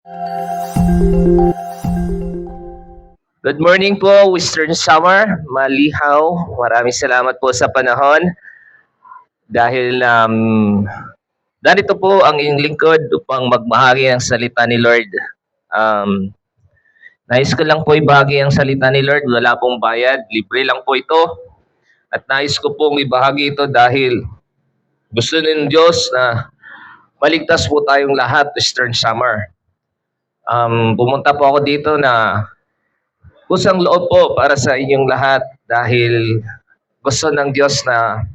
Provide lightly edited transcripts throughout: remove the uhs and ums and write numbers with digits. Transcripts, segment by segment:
Good morning po, Western Summer, malihaw. Maraming salamat po sa panahon dahil narito po ang inyong lingkod upang magmahagi ng salita ni Lord. Nais ko lang po ibahagi ang salita ni Lord, wala pong bayad, libre lang po ito. At nais ko pong ibahagi ito dahil gusto ng Diyos na maligtas po tayong lahat, Western Summer. Pumunta po ako dito na kusang loob po para sa inyong lahat dahil gusto ng Diyos na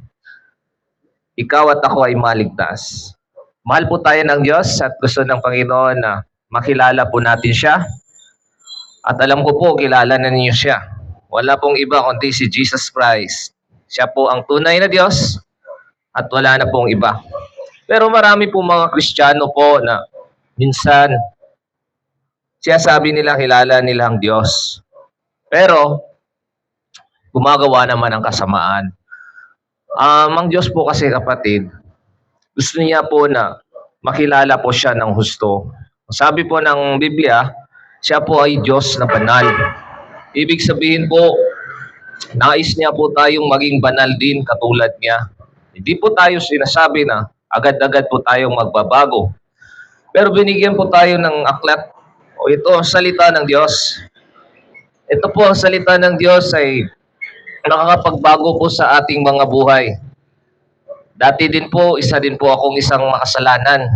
ikaw at ako ay maligtas. Mahal po tayo ng Diyos at gusto ng Panginoon na makilala po natin siya. At alam ko po, kilala na ninyo siya. Wala pong iba kundi si Jesus Christ. Siya po ang tunay na Diyos at wala na pong iba. Pero marami po mga Kristiyano po na minsan siya sabi nila kilala nila ang Diyos. Pero gumagawa naman ang kasamaan. Ang Diyos po kasi kapatid, gusto niya po na makilala po siya ng husto. Sabi po ng Biblia, siya po ay Diyos na banal. Ibig sabihin po, nais niya po tayong maging banal din katulad niya. Hindi po tayo sinasabi na agad-agad po tayong magbabago. Pero binigyan po tayo ng aklat, o ito ang salita ng Diyos. Ito po ang salita ng Diyos ay nakakapagbago po sa ating mga buhay. Dati din po, isa din po akong isang makasalanan.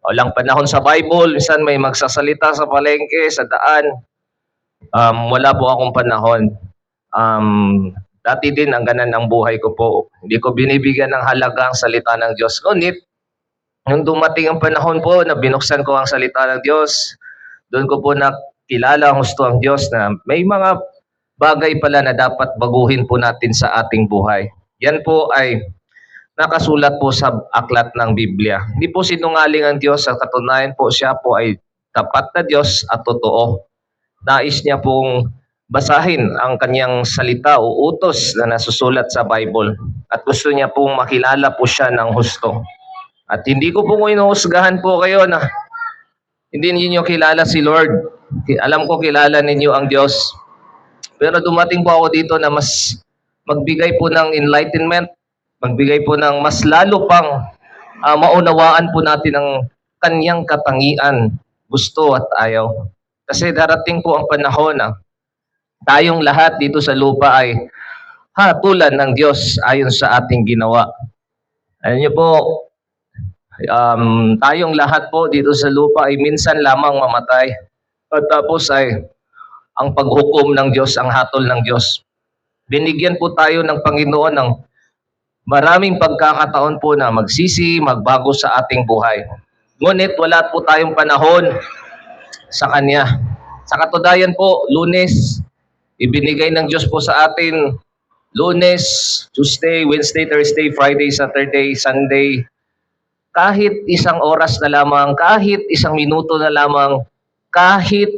Walang panahon sa Bible, minsan may magsasalita sa palengke, sa daan. Wala po akong panahon. Dati din, ang ganan ng buhay ko po. Hindi ko binibigyan ng halaga ang salita ng Diyos. Ngunit, nung dumating ang panahon po na binuksan ko ang salita ng Diyos, doon ko po nakilala ang gusto ang Diyos na may mga bagay pala na dapat baguhin po natin sa ating buhay. Yan po ay nakasulat po sa aklat ng Biblia. Hindi po sinungaling ang Diyos, sa katunayan po siya po ay tapat na Diyos at totoo. Nais niya pong basahin ang kanyang salita o utos na nasusulat sa Bible. At gusto niya pong makilala po siya ng husto. At hindi ko po inuhusgahan po kayo na hindi ninyo kilala si Lord. Alam ko kilala ninyo ang Diyos. Pero dumating po ako dito na mas magbigay po ng enlightenment, magbigay po ng mas lalo pang maunawaan po natin ang kanyang katangian, gusto at ayaw. Kasi darating po ang panahon na tayong lahat dito sa lupa ay hatulan ng Diyos ayon sa ating ginawa. Alam niyo po, tayong lahat po dito sa lupa ay minsan lamang mamatay. At tapos ay ang paghukom ng Diyos, ang hatol ng Diyos. Binigyan po tayo ng Panginoon ng maraming pagkakataon po na magsisi, magbago sa ating buhay. Ngunit wala po tayong panahon sa Kanya. Sa katunayan po, Lunes, ibinigay ng Diyos po sa atin, Lunes, Tuesday, Wednesday, Thursday, Friday, Saturday, Sunday, kahit isang oras na lamang, kahit isang minuto na lamang, kahit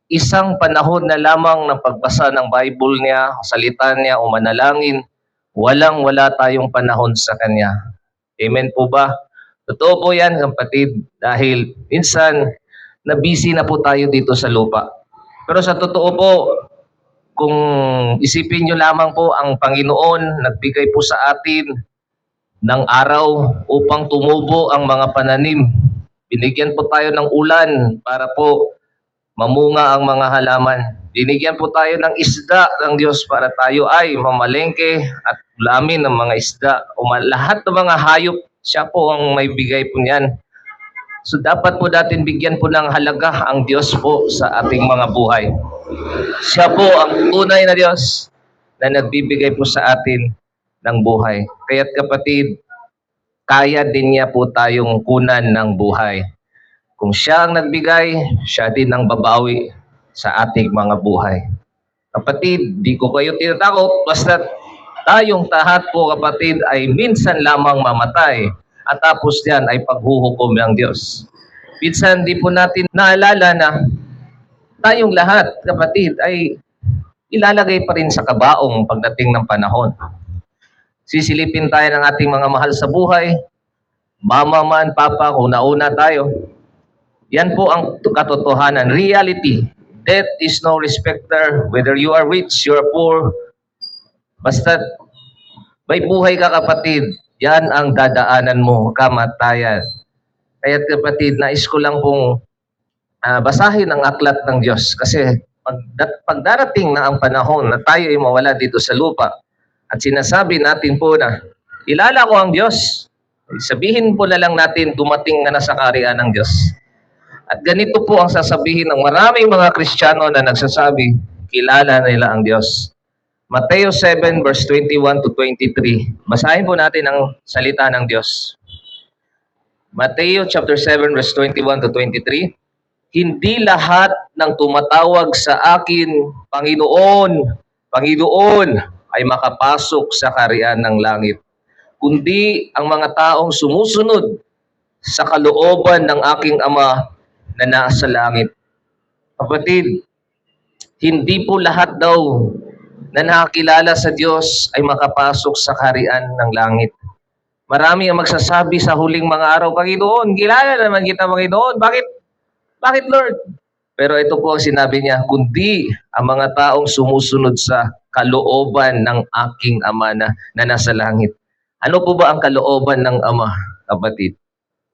isang panahon na lamang ng pagbasa ng Bible niya, salita niya o manalangin, walang-wala tayong panahon sa Kanya. Amen po ba? Totoo po yan, kapatid, dahil minsan, na-busy na po tayo dito sa lupa. Pero sa totoo po, kung isipin nyo lamang po, ang Panginoon nagbigay po sa atin ng araw upang tumubo ang mga pananim. Binigyan po tayo ng ulan para po mamunga ang mga halaman. Binigyan po tayo ng isda ng Diyos para tayo ay mamalengke at ulamin ng mga isda. Lahat ng mga hayop, siya po ang may bigay po niyan. So dapat po natin bigyan po ng halaga ang Diyos po sa ating mga buhay. Siya po ang tunay na Diyos na nagbibigay po sa atin ng buhay. Kaya't kapatid, kaya din niya po tayong kunan ng buhay. Kung siya ang nagbigay, siya din ang babawi sa ating mga buhay. Kapatid, di ko kayo tinatakot, basta tayong lahat po kapatid ay minsan lamang mamatay at tapos diyan ay paghuhukom ng Diyos. Minsan di po natin naalala na tayong lahat kapatid ay ilalagay pa rin sa kabaong pagdating ng panahon. Sisilipin tayo ng ating mga mahal sa buhay, mama man, papa, kung nauna tayo. Yan po ang katotohanan. Reality. Death is no respecter. Whether you are rich, you are poor, basta may buhay ka kapatid, yan ang dadaanan mo, kamatayan. Kaya kapatid, nais ko lang pong basahin ang aklat ng Diyos. Kasi pag darating na ang panahon na tayo ay mawala dito sa lupa, at sinasabi natin po na, kilala ko ang Diyos, sabihin po na lang natin, dumating na sa kaharian ng Diyos. At ganito po ang sasabihin ng maraming mga Kristiyano na nagsasabi, kilala nila ang Diyos. Mateo 7 verse 21 to 23. Basahin po natin ang salita ng Diyos. Mateo chapter 7 verse 21 to 23. Hindi lahat ng tumatawag sa akin, Panginoon, Panginoon, ay makapasok sa kaharian ng langit, kundi ang mga taong sumusunod sa kalooban ng aking Ama na nasa langit. Kapatid, hindi po lahat daw na nakakilala sa Diyos ay makapasok sa kaharian ng langit. Marami ang magsasabi sa huling mga araw, Panginoon, kilala naman kita, Panginoon. Bakit Lord? Pero ito po ang sinabi niya, kundi ang mga taong sumusunod sa kalooban ng aking Ama na nasa langit. Ano po ba ang kalooban ng Ama, kapatid?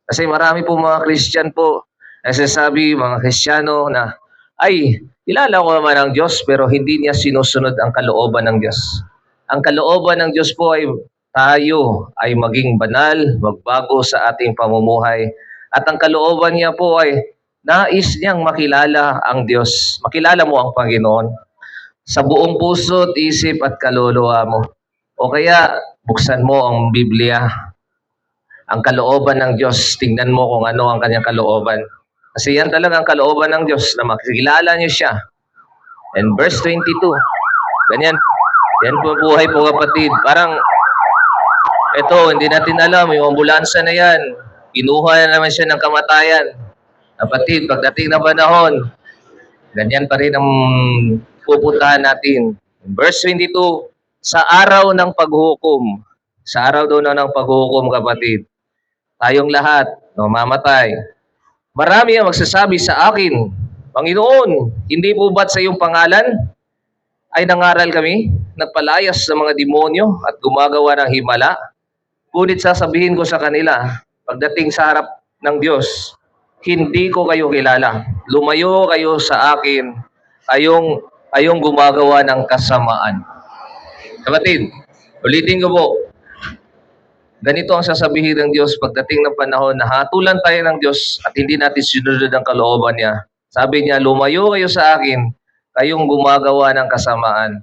Kasi marami po mga Christian po, nagsasabi, mga Kristiyano na, ay, kilala ko naman ang Diyos, pero hindi niya sinusunod ang kalooban ng Diyos. Ang kalooban ng Diyos po ay tayo ay maging banal, magbago sa ating pamumuhay. At ang kalooban niya po ay nais niyang makilala ang Diyos. Makilala mo ang Panginoon sa buong puso, isip at kaluluwa mo. O kaya, buksan mo ang Biblia. Ang kalooban ng Diyos, tingnan mo kung ano ang kanyang kalooban. Kasi yan talaga ang kalooban ng Diyos, na makikilala niyo siya. And verse 22, ganyan. Yan po buhay po kapatid. Parang, ito, hindi natin alam, yung ambulansya na yan, kinuha na naman siya ng kamatayan. Kapatid, pagdating na panahon, ganyan pa rin ang pupuntahan natin. Verse 22, sa araw ng paghukom, sa araw daw ng paghukom kapatid, tayong lahat, mamatay. Marami ang magsasabi sa akin, Panginoon, hindi po ba't sa iyong pangalan ay nangaral kami, nagpalayas sa mga demonyo at gumagawa ng himala? Ngunit sasabihin ko sa kanila, pagdating sa harap ng Diyos, hindi ko kayo kilala. Lumayo kayo sa akin, ayong gumagawa ng kasamaan. Kapatid, ulitin ko po, ganito ang sasabihin ng Diyos pagdating ng panahon na hatulan tayo ng Diyos at hindi natin sinunod ang kalooban niya. Sabi niya, lumayo kayo sa akin, kayong gumagawa ng kasamaan.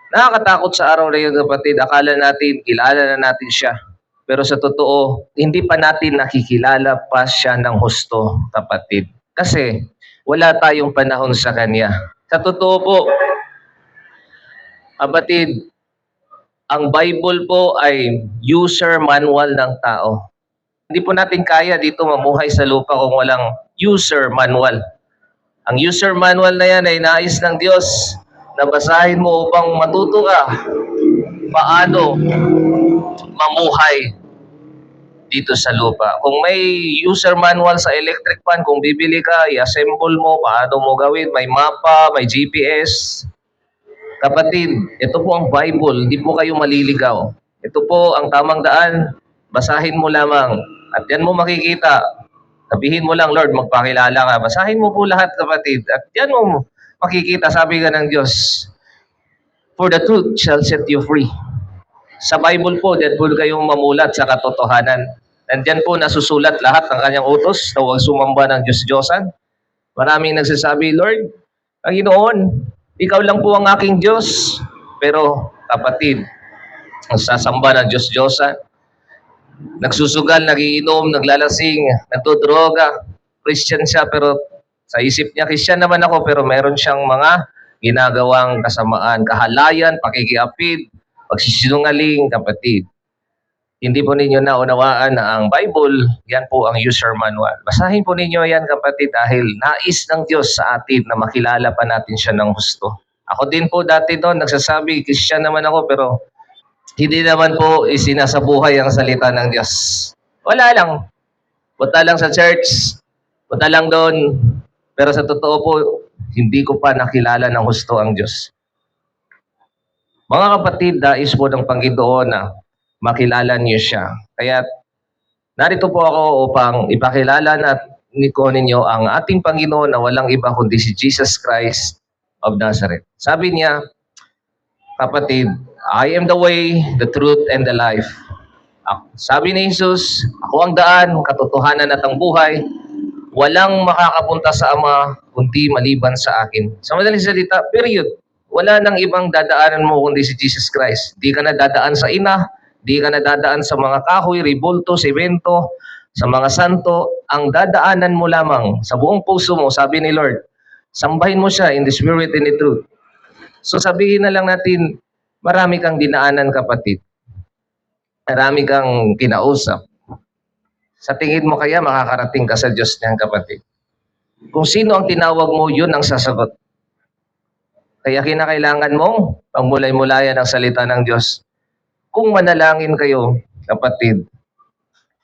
Nakakatakot sa araw na yun, kapatid. Akala natin, kilala na natin siya. Pero sa totoo, hindi pa natin nakikilala pa siya ng husto, kapatid. Kasi wala tayong panahon sa Kanya. Sa totoo po, kapatid, ang Bible po ay user manual ng tao. Hindi po natin kaya dito mamuhay sa lupa kung walang user manual. Ang user manual na yan ay nais ng Diyos na basahin mo upang matuto ka paano mamuhay dito sa lupa. Kung may user manual sa electric fan, kung bibili ka, i-assemble mo, paano mo gawin, may mapa, may GPS. Kapatid, ito po ang Bible, hindi po kayo maliligaw. Ito po ang tamang daan, basahin mo lamang. At yan mo makikita. Sabihin mo lang, Lord, magpakilala ka. Basahin mo po lahat, kapatid. At yan mo makikita, sabi ka ng Diyos, for the truth shall set you free. Sa Bible po, diyan po kayong mamulat sa katotohanan. Nandiyan po nasusulat lahat ng kanyang utos na huwag sumamba ng Diyos-Diyosan. Maraming nagsasabi, Lord, Panginoon, ikaw lang po ang aking Diyos. Pero, kapatid, ang sasamba ng Diyos-Diyosan, nagsusugal, nagiinom, naglalasing, nagdodroga, Christian siya, pero sa isip niya, Christian naman ako, pero meron siyang mga ginagawang kasamaan, kahalayan, pakikiapid, pagsisinungaling, kapatid. Hindi po ninyo naunawaan na ang Bible, yan po ang user manual. Basahin po ninyo yan, kapatid, dahil nais ng Diyos sa atin na makilala pa natin siya ng gusto. Ako din po dati doon, nagsasabi, Christian naman ako, pero hindi naman po isinasabuhay ang salita ng Diyos. Wala lang. Punta lang sa church, Punta lang doon. Pero sa totoo po, hindi ko pa nakilala ng husto ang Diyos. Mga kapatid, nais po ng Panginoon na makilala niyo siya. Kaya narito po ako upang ipakilala ninyo ang ating Panginoon na walang iba kundi si Jesus Christ of Nazareth. Sabi niya, kapatid, I am the way, the truth, and the life. Sabi ni Jesus, ako ang daan, katotohanan at ang buhay. Walang makakapunta sa Ama kundi maliban sa akin. Sa madaling salita, period. Wala nang ibang dadaanan mo kundi si Jesus Christ. Di ka na dadaan sa ina, di ka na dadaan sa mga kahoy, ribulto, semento, sa mga santo. Ang dadaanan mo lamang sa buong puso mo, sabi ni Lord, sambahin mo siya in the spirit and the truth. So sabihin na lang natin, marami kang dinaanan kapatid. Marami kang kinausap. Sa tingin mo kaya makakarating ka sa Diyos niyang kapatid? Kung sino ang tinawag mo, yun ang sasagot. Kaya kinakailangan mong pagmulay-mulayan ang salita ng Diyos. Kung manalangin kayo, kapatid,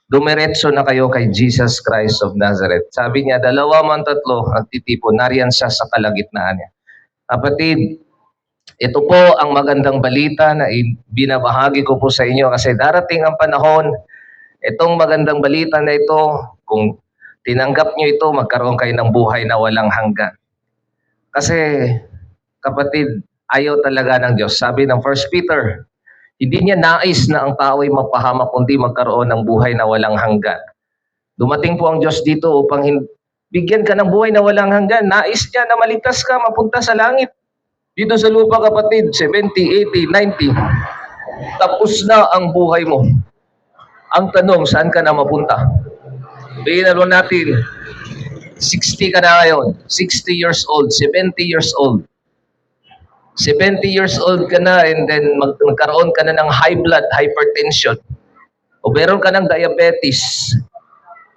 dumiretso na kayo kay Jesus Christ of Nazareth. Sabi niya, 2 man 3 nagtitipon, nariyan siya sa kalagitnaan niya. Kapatid, ito po ang magandang balita na binabahagi ko po sa inyo kasi darating ang panahon, itong magandang balita na ito, kung tinanggap nyo ito, magkaroon kayo ng buhay na walang hanggan. Kasi, kapatid, ayaw talaga ng Diyos. Sabi ng 1 Peter, hindi niya nais na ang tao ay mapahamak kundi magkaroon ng buhay na walang hanggan. Dumating po ang Diyos dito upang bigyan ka ng buhay na walang hanggan. Nais niya na maligtas ka, mapunta sa langit. Dito sa lupa, kapatid, 70, 80, 90, tapos na ang buhay mo. Ang tanong, saan ka na mapunta? Sabihin na natin, 60 ka na ngayon, 60 years old, 70 years old. 70 years old ka na and then magkaroon ka na ng high blood, hypertension. O meron ka ng diabetes.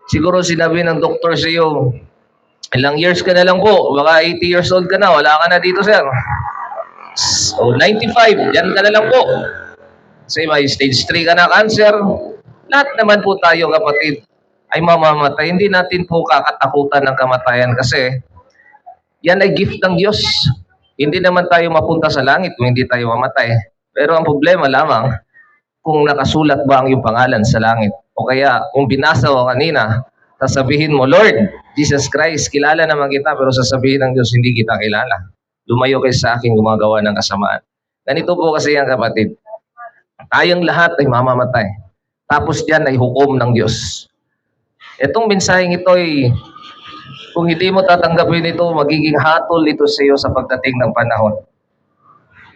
Siguro sinabi ng doktor sa iyo, ilang years ka na lang po, baka 80 years old ka na, wala ka na dito, sir. So 95, yan ka na lang po. Kasi may stage 3 ka na cancer. Lahat naman po tayo, kapatid, ay mamamatay. Hindi natin po kakatakutan ng kamatayan kasi yan ay gift ng Diyos. Hindi naman tayo mapunta sa langit kung hindi tayo mamatay. Pero ang problema lamang, kung nakasulat ba ang iyong pangalan sa langit. O kaya, kung binasa ko kanina, sasabihin mo, Lord, Jesus Christ, kilala naman kita, pero sasabihin ng Diyos, hindi kita kilala. Lumayo kayo sa akin gumagawa ng kasamaan. Ganito po kasi yan, kapatid. Tayong lahat ay mamamatay. Tapos diyan ay hukom ng Diyos. Itong mensaheng ito ay, kung hindi mo tatanggapin ito, magiging hatol ito sa iyo sa pagdating ng panahon.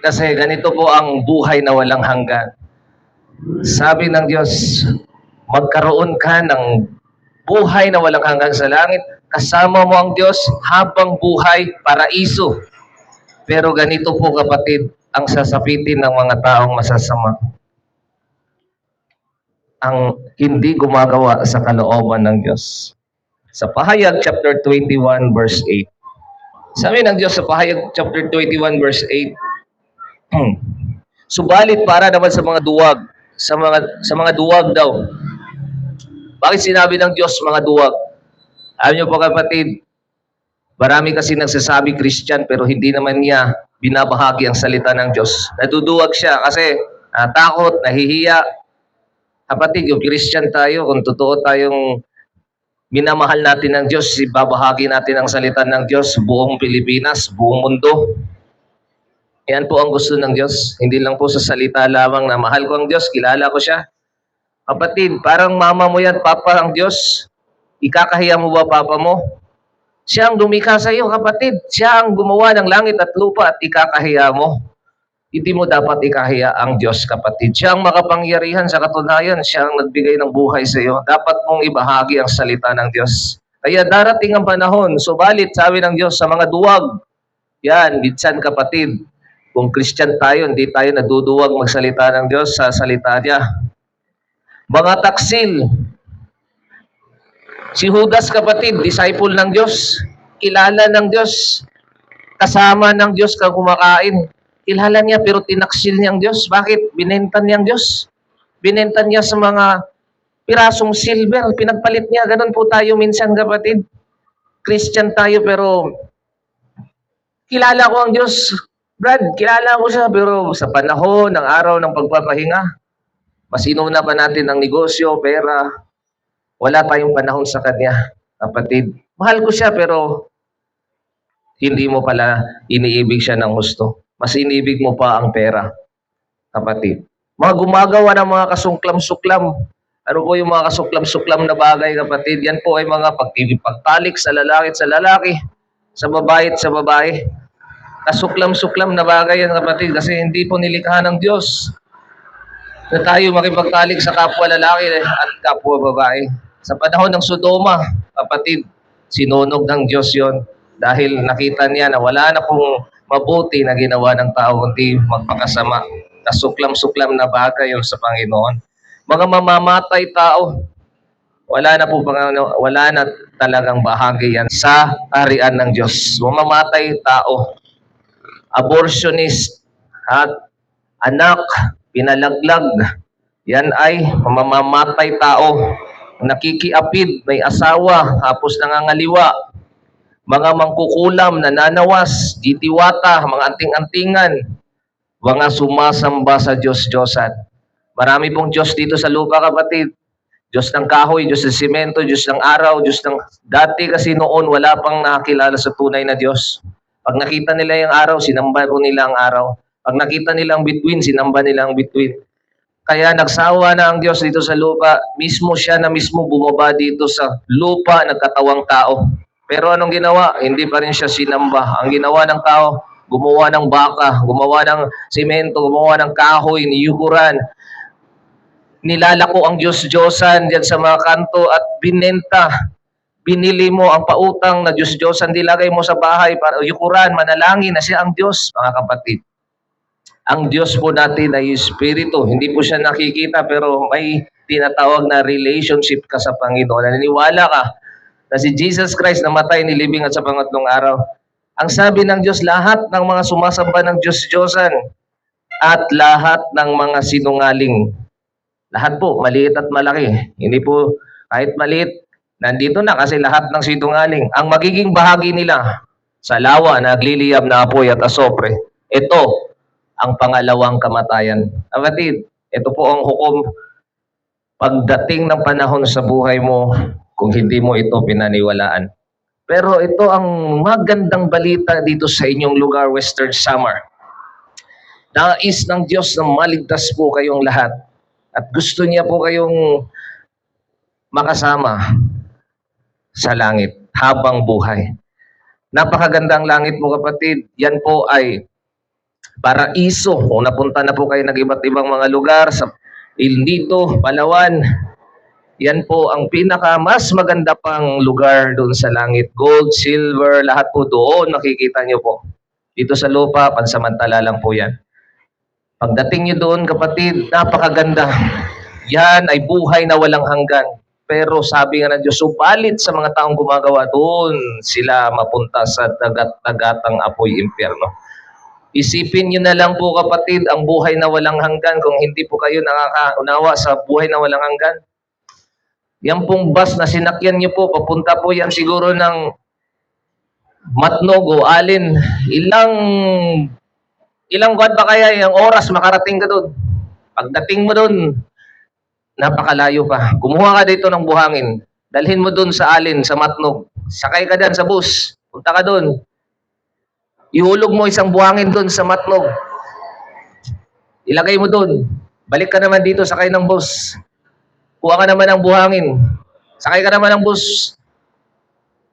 Kasi ganito po ang buhay na walang hanggan. Sabi ng Diyos, magkaroon ka ng buhay na walang hanggan sa langit. Kasama mo ang Diyos habang buhay, paraiso. Pero ganito po, kapatid, ang sasapitin ng mga taong masasama. Ang hindi gumagawa sa kalooban ng Diyos. Sa Pahayag chapter 21 verse 8. Sabi ng Diyos sa Pahayag chapter 21 verse 8, subalit para naman sa mga duwag, sa mga duwag daw. Bakit sinabi ng Diyos mga duwag? Alam niyo po, kapatid, marami kasi nagsasabi Christian pero hindi naman niya binabahagi ang salita ng Diyos. Naduduwag siya kasi natakot, nahihiya. Kapatid, yung Christian tayo, kung totoo tayong minamahal natin ng Diyos, ibabahagi natin ang salita ng Diyos buong Pilipinas, buong mundo. Yan po ang gusto ng Diyos. Hindi lang po sa salita lamang na mahal ko ang Diyos, kilala ko siya. Kapatid, parang mama mo yan, papa ang Diyos. Ikakahiya mo ba papa mo? Siya ang lumikha sa iyo, kapatid. Siya ang gumawa ng langit at lupa at ikakahiya mo. Hindi mo dapat ikahiya ang Diyos, kapatid. Siya ang makapangyarihan sa katunayan. Siya ang nagbigay ng buhay sa iyo. Dapat mong ibahagi ang salita ng Diyos. Kaya darating ang panahon, subalit sabi ng Diyos sa mga duwag. Yan, minsan kapatid, kung Christian tayo, hindi tayo naduduwag magsalita ng Diyos sa salita niya. Mga taksil. Si Judas, kapatid, disciple ng Diyos. Kilala ng Diyos. Kasama ng Diyos kang kumakain. Kilala niya pero tinaksil niya ang Diyos. Bakit? Binenta niya ang Diyos. Binenta niya sa mga pirasong silver. Pinagpalit niya. Ganun po tayo minsan, kapatid. Christian tayo pero kilala ko ang Diyos. Brad, kilala ko siya pero sa panahon ng araw ng pagpapahinga, mas inuna pa natin ang negosyo, pera. Wala tayong panahon sa Kanya. Kapatid, mahal ko siya pero hindi mo pala iniibig siya ng gusto. Mas iniibig mo pa ang pera, kapatid. Mga gumagawa ng mga kasuklam-suklam. Ano po yung mga kasuklam-suklam na bagay, kapatid? Yan po ay mga pagtalik sa lalaki at sa lalaki, sa babae at sa babae. Kasuklam-suklam na bagay yan, kapatid, kasi hindi po nilikha ng Diyos na tayo makipagtalik sa kapwa lalaki at kapwa babae. Sa panahon ng Sodoma, kapatid, sinunog ng Diyos yon dahil nakita niya na wala na pong mabuti na ginawa ng tao kundi magpakasama. Kasuklam-suklam na bagay yon sa Panginoon. Mga mamamatay tao, wala na talagang bahagi yan sa arian ng Diyos. Mamamatay tao, abortionist, at anak, pinalaglag, yan ay mamamatay tao. Nakikiapid, may asawa, tapos nangangaliwa, mga mangkukulam, nananawas, ditiwata, mga anting-antingan, mga sumasamba sa Diyos-Diyosan. Marami pong Diyos dito sa lupa, kapatid. Diyos ng kahoy, Diyos ng simento, Diyos ng araw, Diyos ng... Dati kasi noon, wala pang nakakilala sa tunay na Diyos. Pag nakita nila yung araw, sinamba po nila ang araw. Pag nakita nila ang bituin, sinamba nila ang bituin. Kaya nagsawa na ang Diyos dito sa lupa. Mismo siya na mismo bumaba dito sa lupa, nagkatawang tao. Pero anong ginawa? Hindi pa rin siya sinamba. Ang ginawa ng tao, gumawa ng baka, gumawa ng simento, gumawa ng kahoy, niyukuran. Nilalako ang Diyos-Diyosan diyan sa mga kanto at binenta. Binili mo ang pautang na Diyos-Diyosan, dilagay mo sa bahay para yukuran, manalangin na siya ang Diyos, mga kapatid. Ang Diyos po natin ay Espiritu. Hindi po siya nakikita pero may tinatawag na relationship ka sa Panginoon. Naniniwala ka na si Jesus Christ namatay, nilibing at sa pangatlong araw. Ang sabi ng Diyos, lahat ng mga sumasamba ng Diyos-Diyosan at lahat ng mga sinungaling, lahat po, maliit at malaki. Hindi po kahit maliit, nandito na kasi lahat ng sinungaling. Ang magiging bahagi nila sa lawa, nagliliyab na apoy at asopre. Ito ang pangalawang kamatayan. Kapatid, ito po ang hukom pagdating ng panahon sa buhay mo kung hindi mo ito pinaniwalaan. Pero ito ang magandang balita dito sa inyong lugar, Western Samar. Nais ng Diyos na maligtas po kayong lahat. At gusto niya po kayong makasama sa langit habang buhay. Napakagandang langit mo, kapatid. Yan po ay paraiso. Kung napunta na po kayo ng iba't ibang mga lugar sa Il Nido, Palawan, yan po ang pinaka mas maganda pang lugar doon sa langit. Gold, silver, lahat po doon makikita nyo po. Dito sa lupa, pansamantala lang po yan. Pagdating nyo doon, kapatid, napakaganda. Yan ay buhay na walang hanggan. Pero sabi nga ng Diyos, subalit sa mga taong gumagawa doon, sila mapunta sa dagat-dagatang apoy impyerno. Isipin nyo na lang po, kapatid, ang buhay na walang hanggan kung hindi po kayo nakakaunawa sa buhay na walang hanggan. Yan pong bus na sinakyan nyo po, papunta po yan siguro ng Matnog o Alin. Ilang buwan ba kaya yung oras makarating ka doon? Pagdating mo doon, napakalayo pa. Kumuha ka dito ng buhangin. Dalhin mo doon sa Alin, sa Matnog. Sakay ka dyan sa bus. Punta ka doon. Ihulog mo isang buhangin doon sa Matnog. Ilagay mo doon. Balik ka naman dito, sakay ng bus. Kuha ka naman ng buhangin. Sakay ka naman ng bus.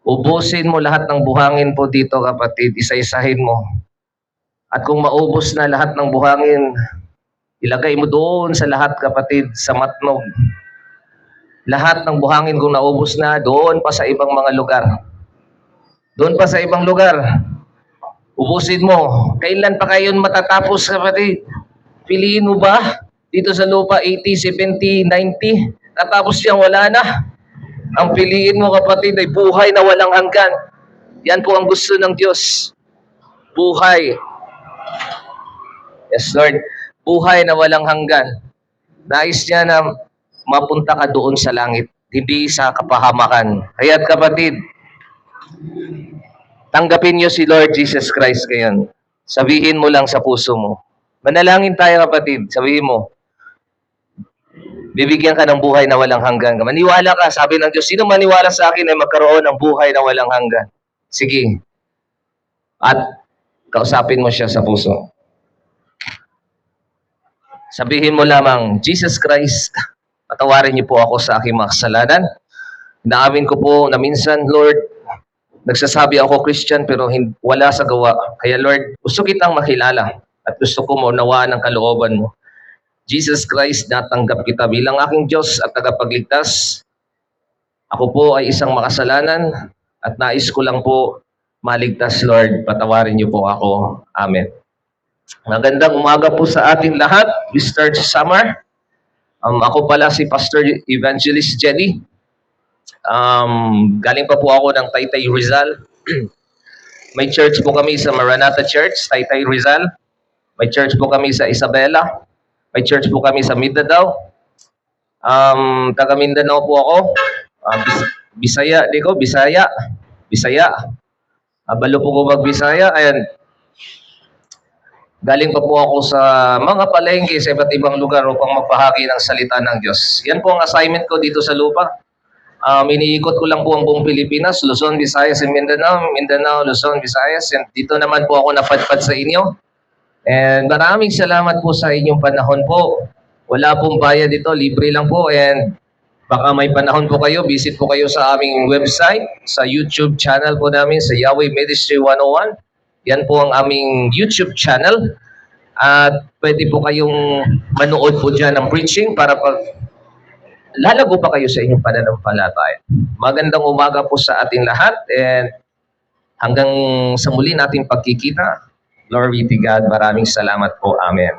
Ubusin mo lahat ng buhangin po dito, kapatid. Isa-isahin mo. At kung maubos na lahat ng buhangin, ilagay mo doon sa lahat, kapatid, sa Matnog. Lahat ng buhangin kung naubos na, doon pa sa ibang mga lugar. Doon pa sa ibang lugar. Ubusin mo. Kailan pa kayo matatapos, kapatid? Piliin mo ba? Dito sa lupa, 80, 70, 90. Katapos yan, wala na. Ang piliin mo, kapatid, ay buhay na walang hanggan. Yan po ang gusto ng Diyos. Buhay. Yes, Lord. Buhay na walang hanggan. Nais niya na mapunta ka doon sa langit, hindi sa kapahamakan. Kaya't, kapatid, Tanggapin niyo si Lord Jesus Christ ngayon. Sabihin mo lang sa puso mo. Manalangin tayo kapatid. Sabihin mo, bibigyan ka ng buhay na walang hanggan. Maniwala ka, sabi ng Diyos, sino maniwala sa akin ay magkaroon ng buhay na walang hanggan. Sige. At kausapin mo siya sa puso. Sabihin mo lamang, Jesus Christ, patawarin niyo po ako sa aking mga kasalanan. Inaamin ko po na minsan, Lord, nagsasabi ako Christian pero wala sa gawa. Kaya Lord, gusto kitang makilala at gusto ko maunawaan ang kalooban mo. Jesus Christ, natanggap kita bilang aking Diyos at tagapagligtas. Ako po ay isang makasalanan at nais ko lang po maligtas, Lord. Patawarin niyo po ako. Amen. Magandang umaga po sa ating lahat, Mr. Summer. Ako pala si Pastor Evangelist Jenny. Galing pa po ako ng Taytay Rizal. May church po kami sa Maranatha Church, Taytay Rizal. May church po kami sa Isabela. May church po kami sa Mindanao. Taga Mindanao po ako. Bisaya, di ko, Bisaya. Balo po ko mag-Bisaya. Ayan. Galing pa po ako sa mga palengke sa iba't ibang lugar upang magpahagi ng salita ng Diyos. Yan po ang assignment ko dito sa lupa. Iniikot ko lang po ang buong Pilipinas, Luzon, Visayas, and Mindanao, Luzon, Visayas. And dito naman po ako napadpad sa inyo. And maraming salamat po sa inyong panahon po. Wala pong bayad dito, libre lang po. And baka may panahon po kayo, visit po kayo sa aming website, sa YouTube channel po namin, sa Yahweh Ministry 101. Yan po ang aming YouTube channel. At pwede po kayong manood po dyan ng preaching para pag lalago pa kayo sa inyong pananampalataya. Magandang umaga po sa ating lahat and hanggang sa muli nating pagkikita. Glory to God. Maraming salamat po. Amen.